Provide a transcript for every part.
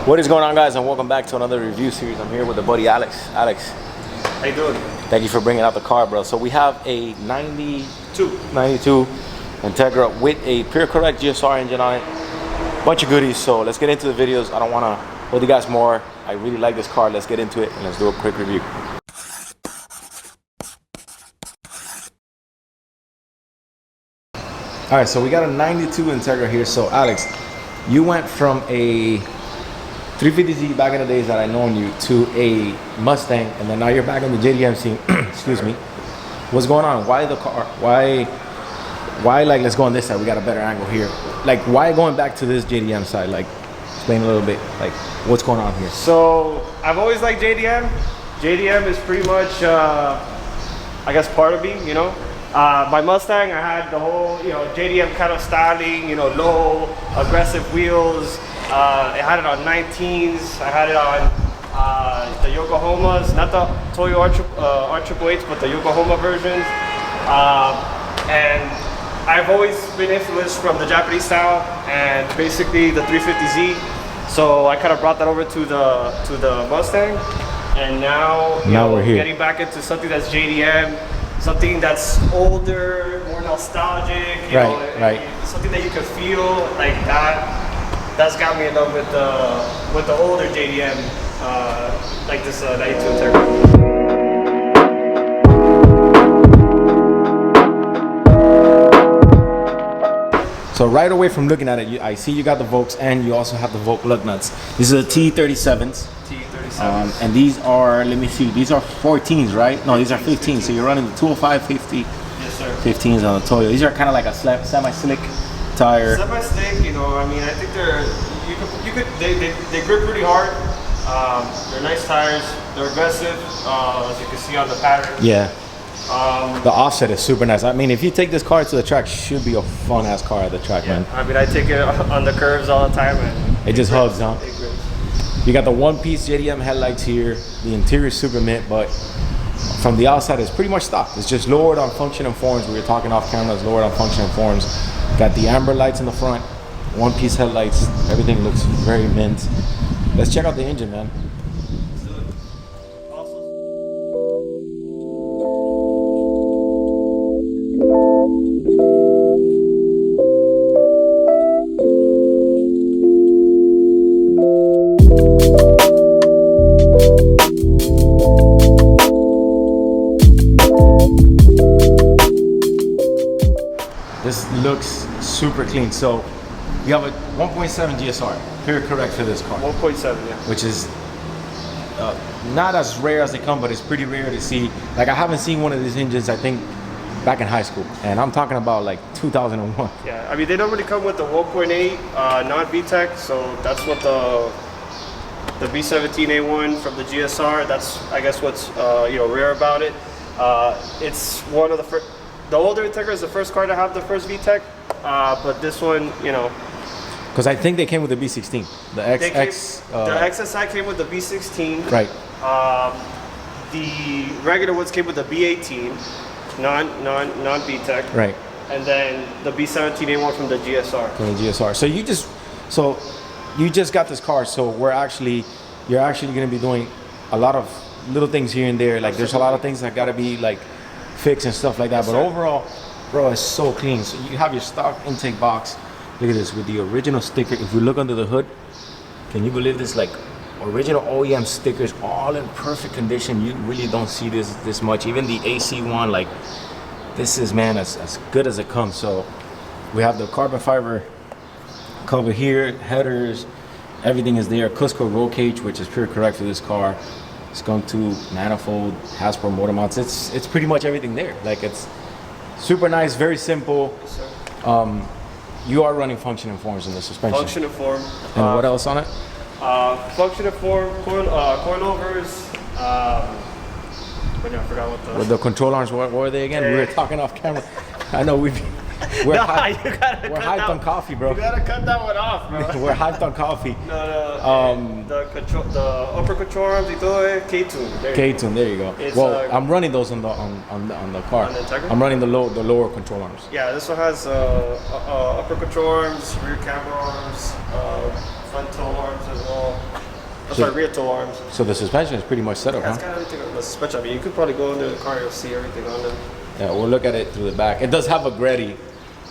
What is going on, guys, and welcome back to another review series. I'm here with the buddy Alex. Alex, how you doing? Thank you for bringing out the car, bro. So we have a 92 Integra with a pure correct GSR engine on it. Bunch of goodies, so let's get into the videos. I don't want to hold you guys more. I really like this car. Let's get into it and let's do a quick review. All right, so we got a 92 Integra here. So Alex, you went from a 350Z back in the days that I known you to a Mustang, and then now you're back in the JDM scene. Excuse me. What's going on? Why the car? Why like, let's go on this side. We got a better angle here. Like, why going back to this JDM side? Like, explain a little bit, like, what's going on here? So I've always liked JDM. JDM is pretty much, I guess, part of me, you know. My Mustang, I had the whole, you know, JDM kind of styling, you know, low, aggressive wheels. I had it on 19s. I had it on the Yokohamas, not the Toyo R888s, but the Yokohama versions. And I've always been influenced from the Japanese style and basically the 350Z. So I kind of brought that over to the Mustang, and now we're here. Getting back into something that's JDM. Something that's older, more nostalgic, you know, something that you can feel like that. That's got me in love with the older JDM, like this 92 Integra. So right away from looking at it, I see you got the Volks and you also have the Volk lug nuts. These are the TE37s. And these are, let me see, these are 14s, right? No, these are 15s. So you're running the 205, 50, yes, sir. 15s on the Toyo. These are kind of like a semi-slick tire. Semi-slick, you know. I mean, I think they grip pretty hard. They're nice tires. They're aggressive, as you can see on the pattern. Yeah. The offset is super nice. I mean, if you take this car to the track, should be a fun ass car at the track, man. I mean, I take it on the curves all the time, and it just hugs, huh? You got the one-piece JDM headlights here. The interior is super mint, but from the outside, it's pretty much stock. It's just lowered on function and forms. We were talking off camera. It's lowered on function and forms. Got the amber lights in the front, one-piece headlights. Everything looks very mint. Let's check out the engine, man. This looks super clean. So you have a 1.7 GSR, pure correct for this car. 1.7, yeah. Which is not as rare as they come, but it's pretty rare to see. Like, I haven't seen one of these engines, I think, back in high school. And I'm talking about like 2001. Yeah, I mean, they normally come with the 1.8 non-Vtec, so that's what the B17A1 from the GSR, that's, I guess, what's rare about it. It's one of the first. The older Integra is the first car to have the first Vtec, but this one, you know. Because I think they came with the B16. The XSI came with the B16. Right. The regular ones came with the B18, non-Vtec. Right. And then the B17A1 from the GSR. From the GSR. So you just got this car, so you're actually going to be doing a lot of little things here and there. Like, there's a lot of things that got to be like fix and stuff like that, but overall, bro, it's so clean. So you have your stock intake box. Look at this with the original sticker. If you look under the hood, can you believe this? Like, original OEM stickers, all in perfect condition. You really don't see this much. Even the AC one, like, this is, man, as good as it comes. So we have the carbon fiber cover here, headers, everything is there. Cusco roll cage, which is pure correct for this car. Skunk tube, manifold, Hasbro motor mounts. It's pretty much everything there. Like, it's super nice, very simple. Yes, sir. You are running function and forms in the suspension. Function and form. And what else on it? Function and form, coilovers. I forgot what the control arms. What were they again? We were talking off camera. I know we're hyped on coffee, bro. You gotta cut that one off, bro. We're hyped on coffee. No. The upper control arms, K-tune. K-tune, there you go. Well, I'm running those on the car. On the Integra? I'm running the lower control arms. Yeah, this one has upper control arms, rear camera arms, front toe arms as well. That's our rear toe arms. So the suspension is pretty much set up, Yeah, it's huh? got everything on the suspension. I mean, you could probably go under the car, you'll see everything on there. Yeah, we'll look at it through the back. It does have a Greddy,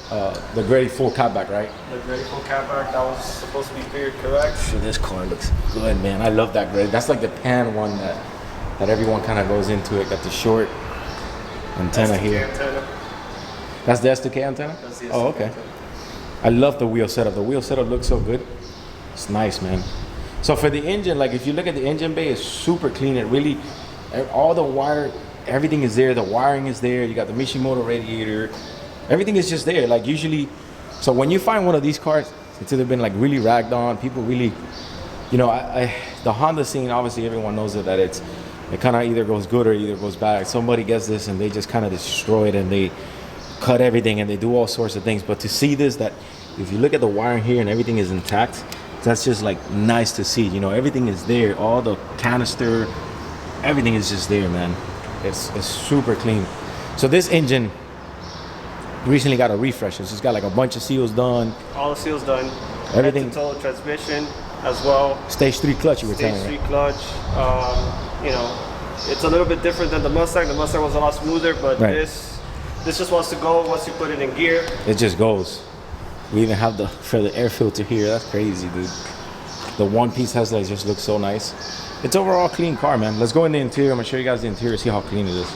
the Greddy full catback, right? The Greddy full catback, that was supposed to be figured correct. Sure, this car looks good, man. I love that Greddy. That's like the pan one that everyone kind of goes into it. Got the short antenna That's the here. antenna. That's the S2K antenna? That's the Oh, SDK okay. antenna. I love the wheel setup. The wheel setup looks so good. It's nice, man. So for the engine, like if you look at the engine bay, it's super clean. It really, all the wire, everything is there. The wiring is there. You got the Mishimoto radiator. Everything is just there. Like usually, so when you find one of these cars, it's either been like really ragged on. People really, you know, the Honda scene, obviously everyone knows it, that it kind of either goes good or either goes bad. Somebody gets this and they just kind of destroy it and they cut everything and they do all sorts of things. But to see this, that if you look at the wiring here and everything is intact, that's just like nice to see. You know, everything is there. All the canister, everything is just there, man. It's super clean. So this engine recently got a refresh. It's just got like a bunch of seals done. All the seals done. Everything. Total transmission as well. Stage 3 clutch, you were Stage telling me. 3 clutch. You know, it's a little bit different than the Mustang. The Mustang was a lot smoother, but Right. this just wants to go once you put it in gear. It just goes. We even have for the air filter here. That's crazy, dude. The one-piece headlights just look so nice. It's overall a clean car, man. Let's go in the interior. I'm gonna show you guys the interior, see how clean it is.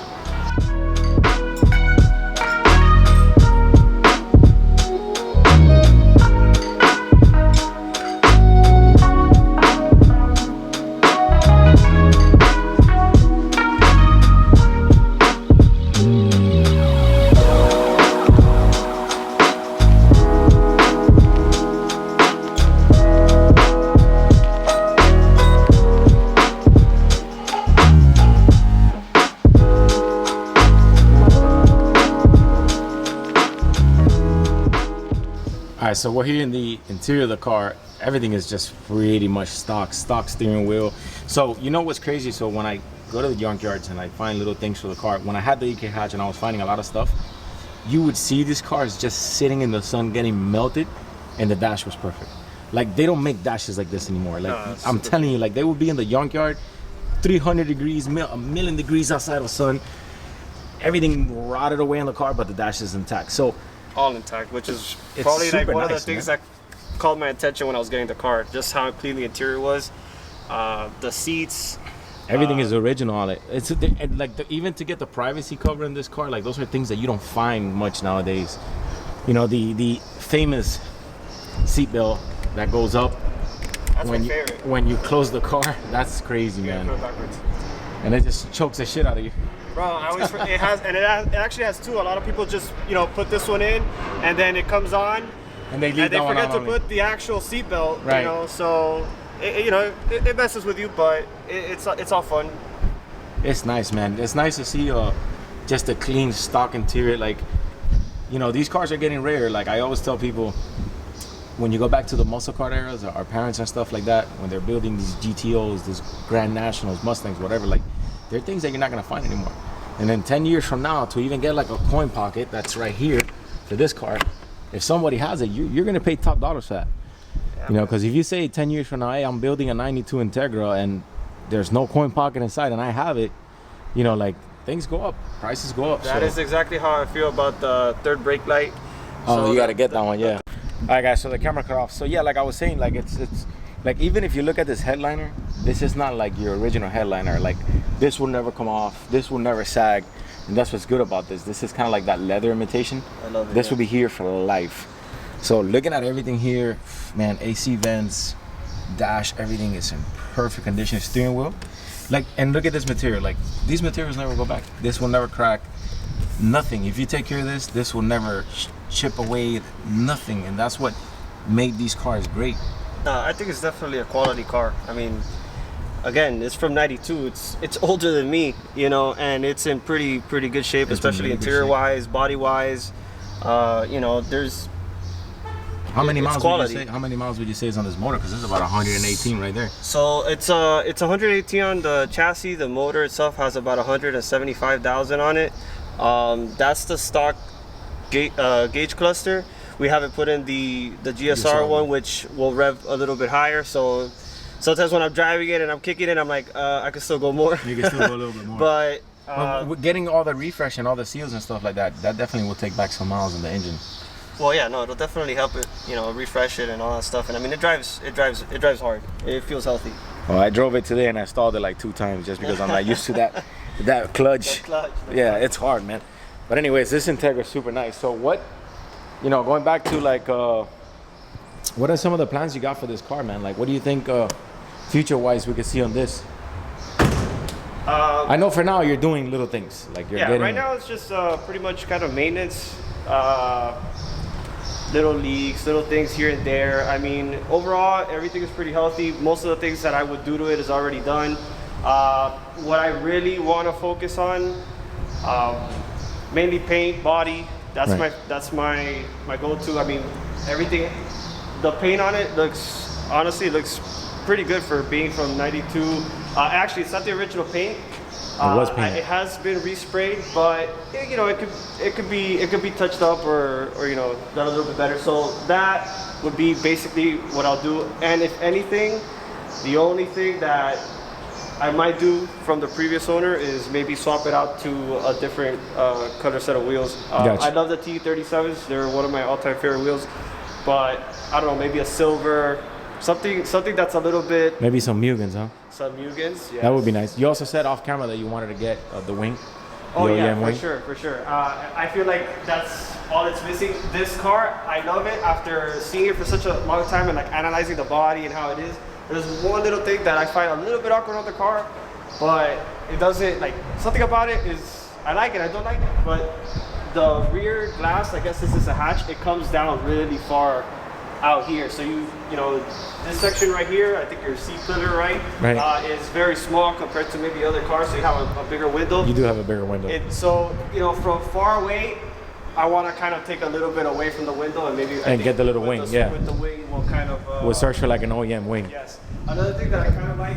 All right, so we're here in the interior of the car. Everything is just pretty much stock steering wheel. So you know what's crazy? So when I go to the junkyards and I find little things for the car, when I had the EK hatch and I was finding a lot of stuff, you would see these cars just sitting in the sun getting melted and the dash was perfect. Like they don't make dashes like this anymore. Like No, I'm telling you, like they would be in the junkyard, 300 degrees, a million degrees outside of the sun, everything rotted away in the car, but the dash is intact. So All intact, which is It's probably like super one of the nice, things man. that called my attention when I was getting the car. Just how clean the interior was. The seats. everything is original on it. It's and like even to get the privacy cover in this car, like those are things that you don't find much nowadays. You know, the famous seatbelt that goes up That's when my you favorite. when you close the car. That's crazy, Yeah, man. put it backwards. And it just chokes the shit out of you. Bro, I always it actually has two. A lot of people just put this one in, and then it comes on, And they leave and they that one forget on to only. put the actual seatbelt. Right. You know, so it messes with you, but it's all fun. It's nice, man. It's nice to see just a clean stock interior. Like, you know, these cars are getting rare. Like I always tell people, when you go back to the muscle car eras, our parents and stuff like that, when they're building these GTOs, these Grand Nationals, Mustangs, whatever, like they're things that you're not gonna find anymore. And then 10 years from now, to even get like a coin pocket that's right here for this car, if somebody has it, you're gonna pay top dollars for that. You know, because if you say 10 years from now, hey, I'm building a 92 Integra and there's no coin pocket inside and I have it, you know, like things go up, prices go up. That is exactly how I feel about the third brake light. Oh, So you gotta get that one, yeah. All right, guys, so the camera cut off. So yeah, like I was saying, like it's like even if you look at this headliner, this is not like your original headliner. Like this will never come off, this will never sag, and that's what's good about this. This is kind of like that leather imitation. I love it. This yeah. will be here for life. So looking at everything here, man, AC vents, dash, everything is in perfect condition. Steering wheel, like, and look at this material. Like these materials never go back. This will never crack. Nothing. If you take care of this, this will never chip away. Nothing, and that's what made these cars great. I think it's definitely a quality car. I mean, again, it's from '92. It's older than me, and it's in pretty good shape, It's in especially really good interior shape. wise, body wise. There's How many It's miles quality. would you say? How many miles would you say is on this motor? Because this is about 118 right there. so it's 118 on the chassis. The motor itself has about 175,000 on it. That's the stock gauge cluster. We haven't put in the GSR GSR one, which will rev a little bit higher. So sometimes when I'm driving it and I'm kicking it, I'm like, I could still go more. You can still go a little bit more. But getting all the refresh and all the seals and stuff like that, that definitely will take back some miles in the engine. well, yeah, no, it'll definitely help it, you know, refresh it and all that stuff. And I mean, it drives hard. It feels healthy. Well, I drove it today and I stalled it like 2 times just because I'm not used to that clutch. Yeah, it's hard, man. But anyways, this Integra is super nice. So what, you know, going back to like, what are some of the plans you got for this car, man? Like, what do you think future-wise we could see on this? I know for now you're doing little things. Like you're getting... right now it's just pretty much kind of maintenance. Little leaks, little things here and there. I mean, overall, everything is pretty healthy. Most of the things that I would do to it is already done. What I really want to focus on, mainly paint, body. That's right. that's my go-to. I mean, everything. The paint on it honestly looks pretty good for being from '92. Actually, it's not the original paint. It was painted. It has been resprayed, but you know, it could be touched up or you know, done a little bit better. So that would be basically what I'll do. And if anything, the only thing that I might do from the previous owner is maybe swap it out to a different color set of wheels. Gotcha. I love the TE37s. They're one of my all-time favorite wheels. But I don't know, maybe a silver, something that's a little bit. Maybe some Mugans, huh? Some Mugans, yeah. That would be nice. You also said off camera that you wanted to get the wing. Oh the yeah, OEM wing. for sure. I feel like that's all it's missing. This car, I love it after seeing it for such a long time and like analyzing the body and how it is. There's one little thing that I find a little bit awkward on the car, but it doesn't, like, something about it is, I like it, I don't like it, but the rear glass, I guess this is a hatch, it comes down really far out here. So you know, this section right here, I think your seat pillar, right. Is very small compared to maybe other cars, so you have a bigger window. You do have a bigger window. So, you know, from far away, I want to kind of take a little bit away from the window and maybe get the little wing, yeah. With the wing, we'll kind of... we'll search for like an OEM wing. Yes. Another thing that I kind of like,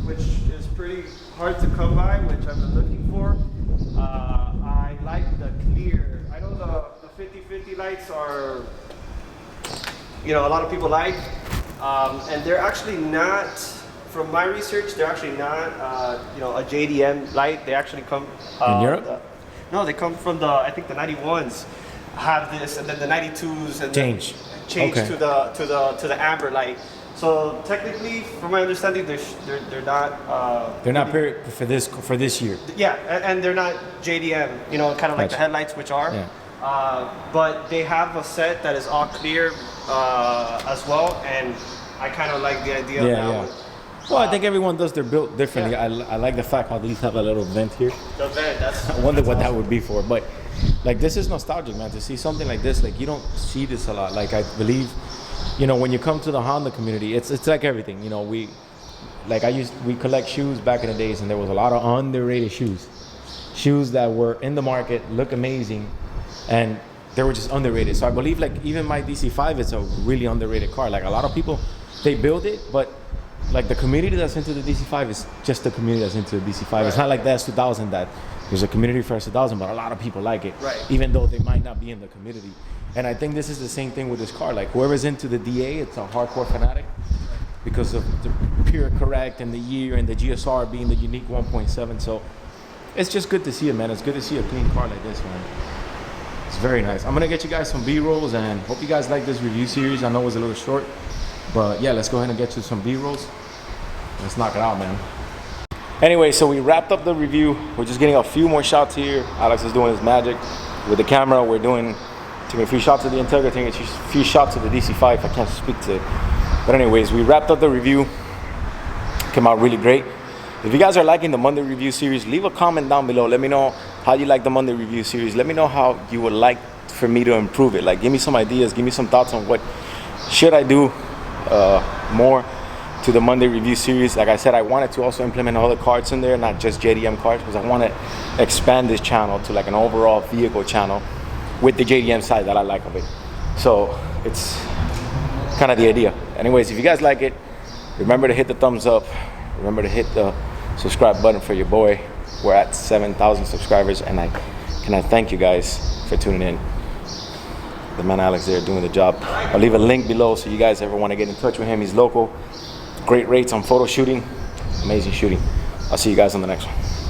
which is pretty hard to come by, which I've been looking for, I like the clear. I know the 50/50 lights are, you know, a lot of people like, and they're actually not, from my research, they're actually not, you know, a JDM light. They actually come... in Europe? No, they come from I think the 91s have this, and then the 92s and change okay. to the amber light. So technically, from my understanding, they're not. They're not for this year. Yeah, and they're not JDM. You know, kind of like the headlights, which are. Yeah. But they have a set that is all clear as well, and I kind of like the idea of that one. Well, I think everyone does their build differently. Yeah. I like the fact how these have a little vent here. The vent, that's... I wonder what that would be for. But, like, this is nostalgic, man. To see something like this, like, you don't see this a lot. Like, I believe, you know, when you come to the Honda community, it's like everything. You know, we collect shoes back in the days, and there was a lot of underrated shoes. Shoes that were in the market, look amazing, and they were just underrated. So I believe, like, even my DC5 is a really underrated car. Like, a lot of people, they build it, but like the community that's into the DC5 is just the community that's into the DC5. Right. It's not like the S2000 that there's a community for S2000, but a lot of people like it, right. Even though they might not be in the community. And I think this is the same thing with this car. Like whoever's into the DA, it's a hardcore fanatic because of the pure correct and the year and the GSR being the unique 1.7. So it's just good to see it, man. It's good to see a clean car like this, man. It's very nice. I'm gonna get you guys some B-rolls and hope you guys like this review series. I know it was a little short, but yeah, let's go ahead and get you some B-rolls. Let's knock it out, man. Anyway, so we wrapped up the review. We're just getting a few more shots here. Alex is doing his magic with the camera. We're taking a few shots of the Integra, taking a few shots of the DC5. I can't speak to it. But anyways, we wrapped up the review. Came out really great. If you guys are liking the Monday review series, leave a comment down below. Let me know how you like the Monday review series. Let me know how you would like for me to improve it. Like, give me some ideas. Give me some thoughts on what should I do more to the Monday review series. Like I said, I wanted to also implement other cards in there, not just JDM cards, because I want to expand this channel to like an overall vehicle channel with the JDM side that I like of it. So it's kind of the idea. Anyways, if you guys like it, remember to hit the thumbs up. Remember to hit the subscribe button for your boy. We're at 7,000 subscribers, and I thank you guys for tuning in. The man Alex there doing the job. I'll leave a link below so you guys ever want to get in touch with him. He's local. great rates on photo shooting, amazing shooting. I'll see you guys on the next one.